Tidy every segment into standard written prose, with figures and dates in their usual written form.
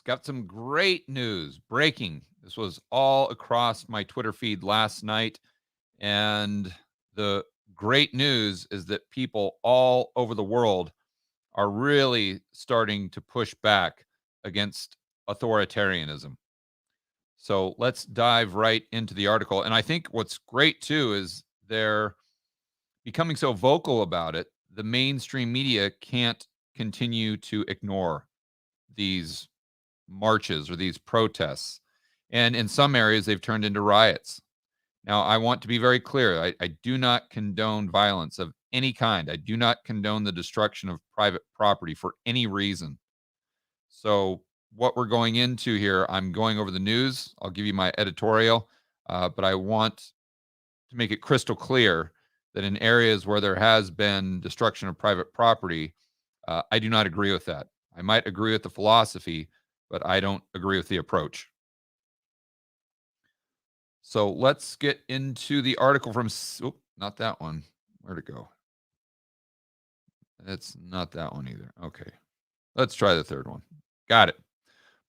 got some great news breaking. This was all across my Twitter feed last night. And the great news is that people all over the world are really starting to push back against authoritarianism. So let's dive right into the article. And I think what's great too is they're becoming so vocal about it, the mainstream media can't continue to ignore these marches or these protests. And in some areas, they've turned into riots. Now, I want to be very clear. I do not condone violence of any kind. I do not condone the destruction of private property for any reason. So, what we're going into here, I'm going over the news. I'll give you my editorial, but I want to make it crystal clear that in areas where there has been destruction of private property, I do not agree with that. I might agree with the philosophy, but I don't agree with the approach. So let's get into the article from, not that one. Where'd it go? It's not that one either. Okay. Let's try the third one. Got it.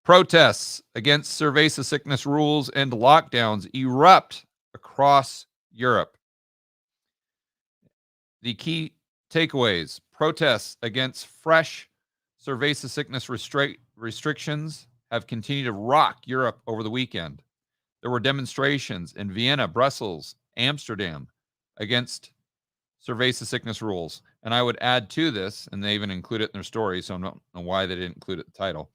Protests against cerveza sickness rules and lockdowns erupt across Europe. The key takeaways: protests against fresh cerveza sickness restrictions have continued to rock Europe over the weekend. There were demonstrations in Vienna, Brussels, Amsterdam against cerveza sickness rules. And I would add to this, and they even include it in their story, so I don't know why they didn't include it in the title.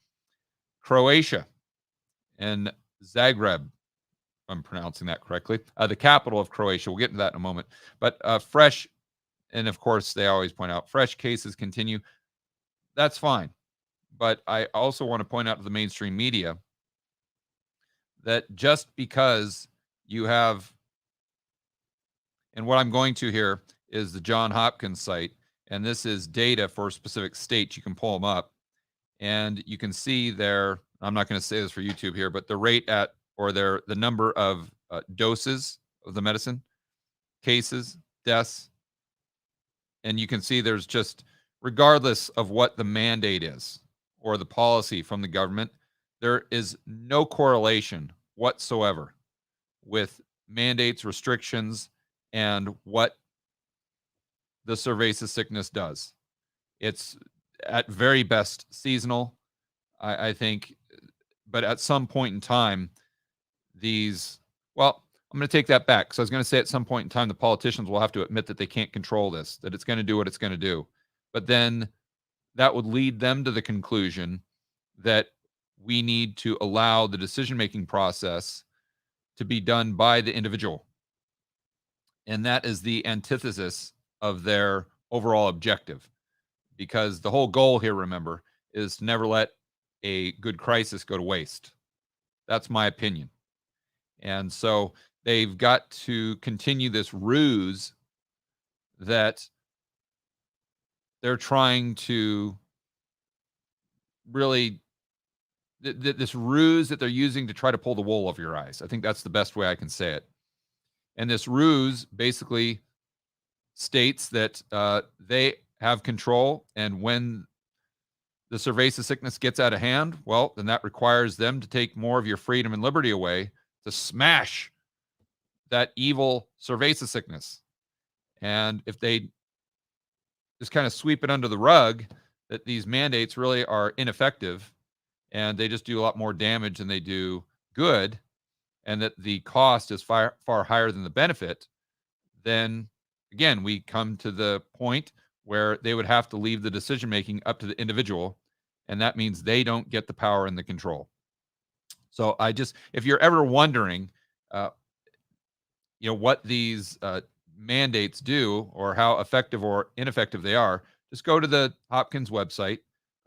Croatia and Zagreb, if I'm pronouncing that correctly, the capital of Croatia. We'll get into that in a moment. But fresh, and of course, they always point out fresh cases continue. That's fine. But I also want to point out to the mainstream media that just because you have, and what I'm going to here is the John Hopkins site, and this is data for specific states. You can pull them up, and you can see there, I'm not going to say this for YouTube here, but the rate at, or the number of doses of the medicine, cases, deaths, and you can see there's just, regardless of what the mandate is or the policy from the government, there is no correlation whatsoever with mandates, restrictions, and what the cerveza sickness does. It's at very best seasonal, I think, but at some point in time, well, I'm going to take that back. So I was going to say at some point in time, the politicians will have to admit that they can't control this, that it's going to do what it's going to do. But then that would lead them to the conclusion that we need to allow the decision-making process to be done by the individual. And that is the antithesis of their overall objective. Because the whole goal here, remember, is to never let a good crisis go to waste. That's my opinion. And so they've got to continue this ruse that they're trying to really, this ruse that they're using to try to pull the wool over your eyes. I think that's the best way I can say it. And this ruse basically states that they have control, and when the cerveza sickness gets out of hand, well, then that requires them to take more of your freedom and liberty away to smash that evil cerveza sickness. And if they just kind of sweep it under the rug, that these mandates really are ineffective and they just do a lot more damage than they do good, and that the cost is far, far higher than the benefit, then again, we come to the point where they would have to leave the decision-making up to the individual, and that means they don't get the power and the control. So if you're ever wondering, what these mandates do or how effective or ineffective they are, just go to the Hopkins website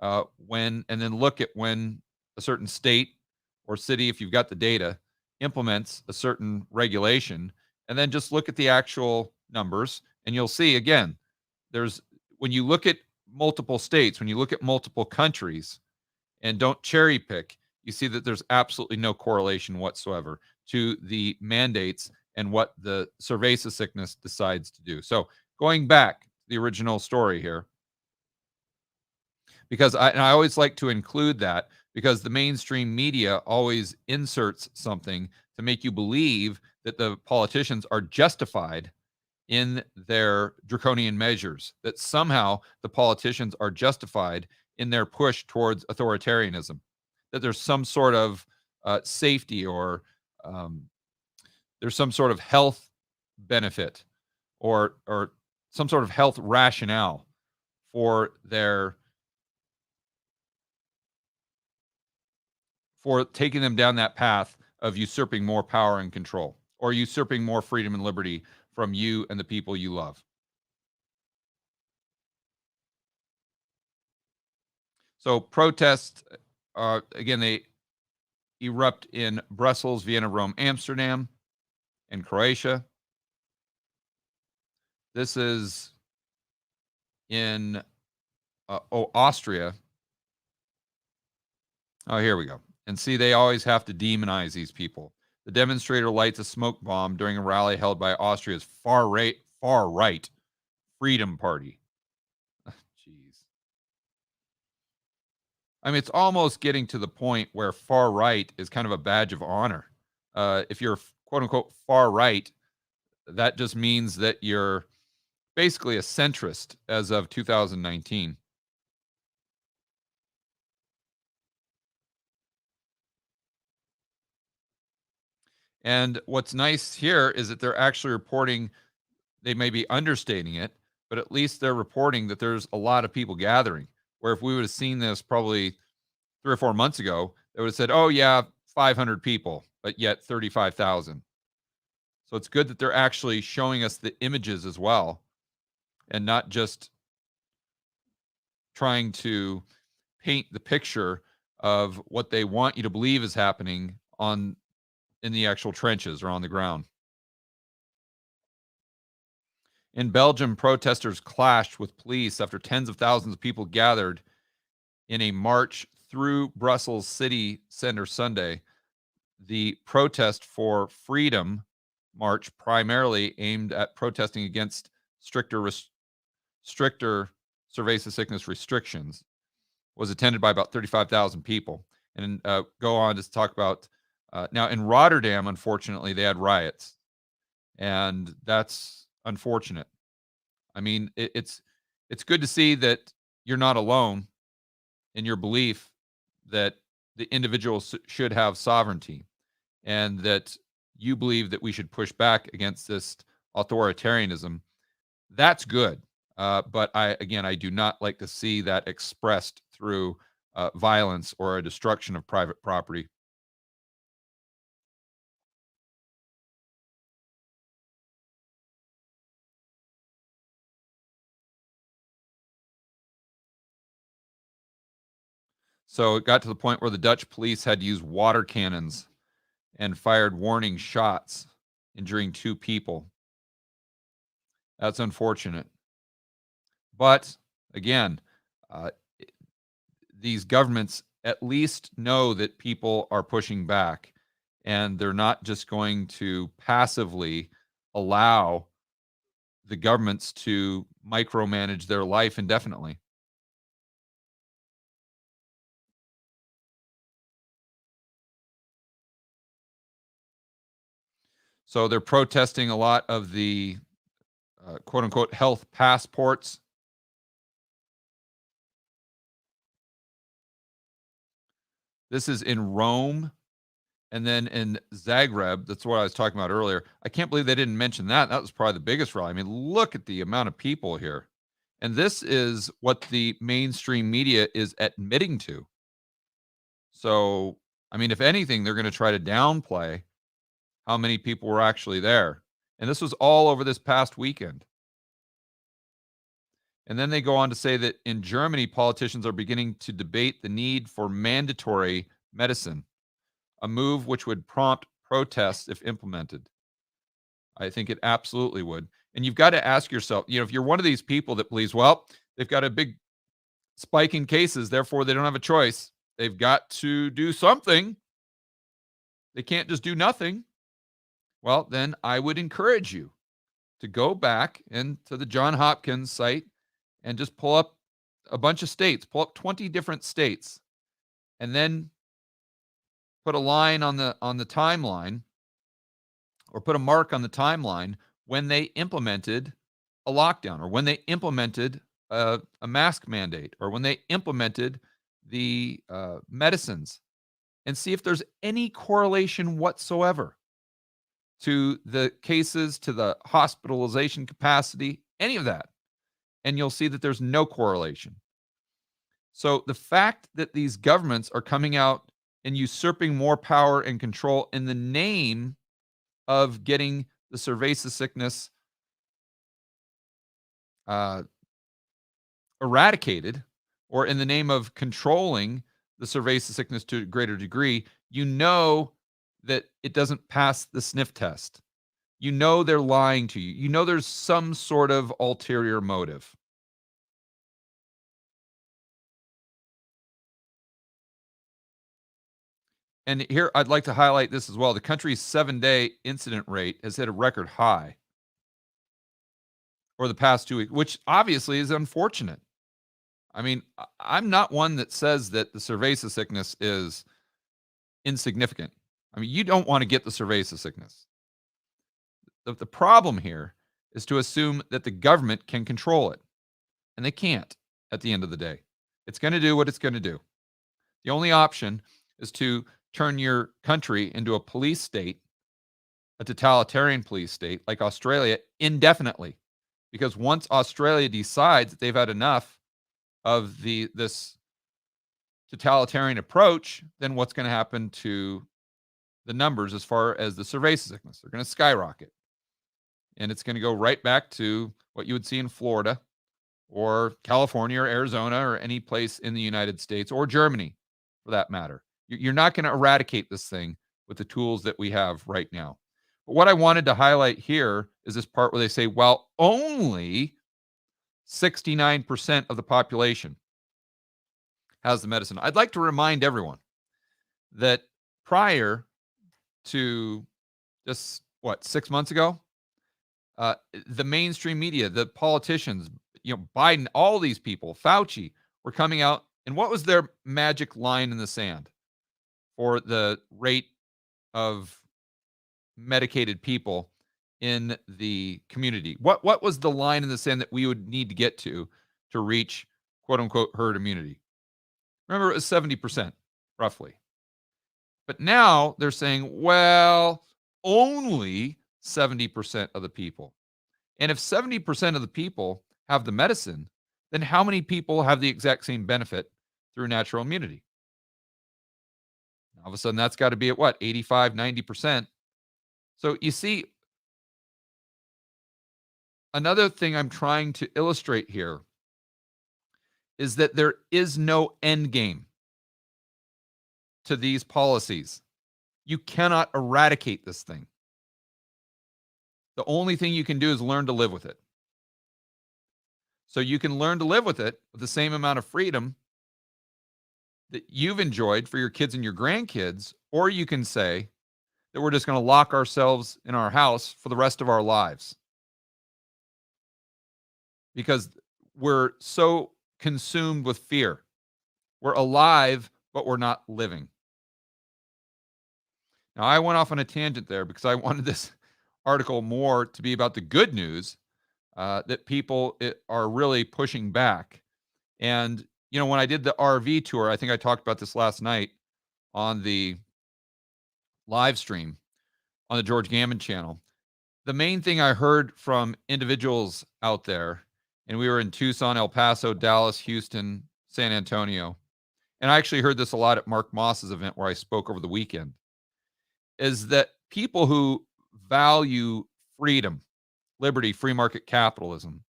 and then look at when a certain state or city, if you've got the data, implements a certain regulation, and then just look at the actual numbers, and you'll see, again, when you look at multiple states, when you look at multiple countries and don't cherry pick, you see that there's absolutely no correlation whatsoever to the mandates and what the cerveza sickness decides to do. So going back to the original story here, because I always like to include that, because the mainstream media always inserts something to make you believe that the politicians are justified in their draconian measures, that somehow the politicians are justified in their push towards authoritarianism, that there's some sort of safety, or um, there's some sort of health benefit, or some sort of health rationale for their for taking them down that path of usurping more power and control, or usurping more freedom and liberty from you and the people you love. So protests, again, they erupt in Brussels, Vienna, Rome, Amsterdam, and Croatia. This is in Austria. Oh, here we go. And see, they always have to demonize these people. The demonstrator lights a smoke bomb during a rally held by Austria's far right Freedom Party. Jeez. I mean, it's almost getting to the point where far right is kind of a badge of honor. If you're quote unquote far right, that just means that you're basically a centrist as of 2019. And what's nice here is that they're actually reporting, they may be understating it, but at least they're reporting that there's a lot of people gathering. Where if we would have seen this probably 3 or 4 months ago, they would have said, oh, yeah, 500 people, but yet 35,000. So it's good that they're actually showing us the images as well, and not just trying to paint the picture of what they want you to believe is happening in the actual trenches or on the ground. In Belgium, protesters clashed with police after tens of thousands of people gathered in a march through Brussels city center Sunday. The protest for freedom march, primarily aimed at protesting against stricter cerveza sickness restrictions, was attended by about 35,000 people. And go on to talk about now in Rotterdam, unfortunately, they had riots, and that's unfortunate. I mean, it's good to see that you're not alone in your belief that the individual should have sovereignty, and that you believe that we should push back against this authoritarianism. That's good. But I do not like to see that expressed through violence or a destruction of private property. So it got to the point where the Dutch police had to use water cannons and fired warning shots, injuring 2 people. That's unfortunate. But again, uh, these governments at least know that people are pushing back, and they're not just going to passively allow the governments to micromanage their life indefinitely. So they're protesting a lot of the quote unquote health passports. This is in Rome, and then in Zagreb. That's what I was talking about earlier. I can't believe they didn't mention that. That was probably the biggest rally. I mean, look at the amount of people here. And this is what the mainstream media is admitting to. So, I mean, if anything, they're going to try to downplay how many people were actually there. And this was all over this past weekend. And then they go on to say that in Germany, politicians are beginning to debate the need for mandatory medicine, a move which would prompt protests if implemented. I think it absolutely would. And you've got to ask yourself, if you're one of these people that believes, well, they've got a big spike in cases, therefore they don't have a choice. They've got to do something. They can't just do nothing. Well, then I would encourage you to go back into the John Hopkins site and just pull up a bunch of states, pull up 20 different states and then put a line on the timeline, or put a mark on the timeline when they implemented a lockdown, or when they implemented a mask mandate, or when they implemented the medicines, and see if there's any correlation whatsoever to the cases, to the hospitalization capacity, any of that. And you'll see that there's no correlation. So the fact that these governments are coming out and usurping more power and control in the name of getting the cerveza sickness eradicated, or in the name of controlling the cerveza sickness to a greater degree, you know that it doesn't pass the sniff test. You know they're lying to you. You know there's some sort of ulterior motive. And here I'd like to highlight this as well. The country's 7-day incident rate has hit a record high for the past 2 weeks, which obviously is unfortunate. I mean, I'm not one that says that the cerveza sickness is insignificant. I mean, you don't want to get the cerveza sickness. The problem here is to assume that the government can control it, and they can't at the end of the day. It's going to do what it's going to do. The only option is to turn your country into a police state, a totalitarian police state like Australia, indefinitely. Because once Australia decides that they've had enough of this totalitarian approach, then what's going to happen to the numbers as far as the cerveza sickness? They're going to skyrocket. And it's going to go right back to what you would see in Florida or California or Arizona or any place in the United States, or Germany for that matter. You're not going to eradicate this thing with the tools that we have right now. But what I wanted to highlight here is this part where they say, well, only 69% of the population has the medicine. I'd like to remind everyone that prior to just, 6 months ago, the mainstream media, the politicians, Biden, all these people, Fauci, were coming out, and what was their magic line in the sand for the rate of medicated people in the community? What was the line in the sand that we would need to get to reach quote unquote herd immunity? Remember, it was 70% roughly. But now they're saying, well, only 70% of the people. And if 70% of the people have the medicine, then how many people have the exact same benefit through natural immunity? All of a sudden, that's got to be at what, 85, 90%. So you see, another thing I'm trying to illustrate here is that there is no end game to these policies. You cannot eradicate this thing. The only thing you can do is learn to live with it. So you can learn to live with it with the same amount of freedom that you've enjoyed for your kids and your grandkids, or you can say that we're just going to lock ourselves in our house for the rest of our lives because we're so consumed with fear. We're alive, but we're not living. Now, I went off on a tangent there because I wanted this article more to be about the good news that people are really pushing back. And, when I did the RV tour, I think I talked about this last night on the live stream on the George Gammon channel. The main thing I heard from individuals out there, and we were in Tucson, El Paso, Dallas, Houston, San Antonio, and I actually heard this a lot at Mark Moss's event where I spoke over the weekend, is that people who value freedom, liberty, free market capitalism,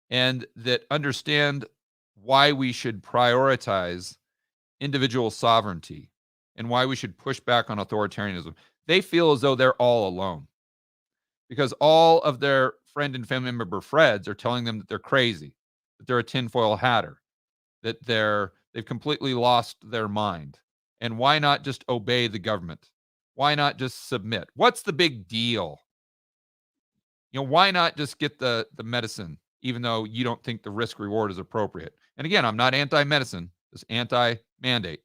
and that understand why we should prioritize individual sovereignty and why we should push back on authoritarianism, they feel as though they're all alone because all of their friend and family member Freds are telling them that they're crazy, that they're a tinfoil hatter, that they've completely lost their mind. And why not just obey the government? Why not just submit? What's the big deal? Why not just get the medicine, even though you don't think the risk reward is appropriate? And again, I'm not anti-medicine, just anti-mandate.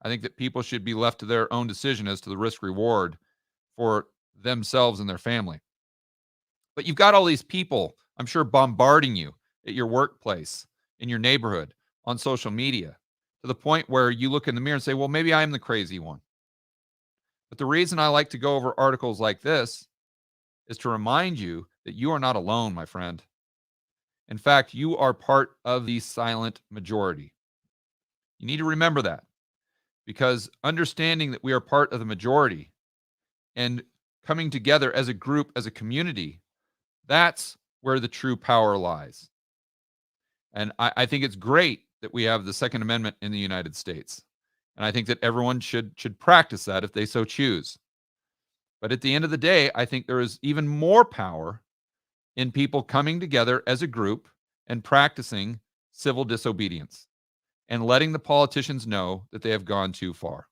I think that people should be left to their own decision as to the risk reward for themselves and their family. But you've got all these people, I'm sure, bombarding you at your workplace, in your neighborhood, on social media, to the point where you look in the mirror and say, well, maybe I'm the crazy one. But the reason I like to go over articles like this is to remind you that you are not alone, my friend. In fact, you are part of the silent majority. You need to remember that, because understanding that we are part of the majority and coming together as a group, as a community, that's where the true power lies. And I think it's great that we have the Second Amendment in the United States. And I think that everyone should practice that if they so choose. But at the end of the day, I think there is even more power in people coming together as a group and practicing civil disobedience and letting the politicians know that they have gone too far.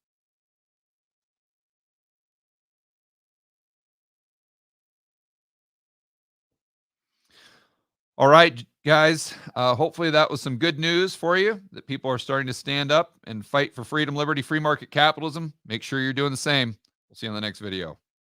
All right, guys. Hopefully that was some good news for you, that people are starting to stand up and fight for freedom, liberty, free market capitalism. Make sure you're doing the same. We'll see you on the next video.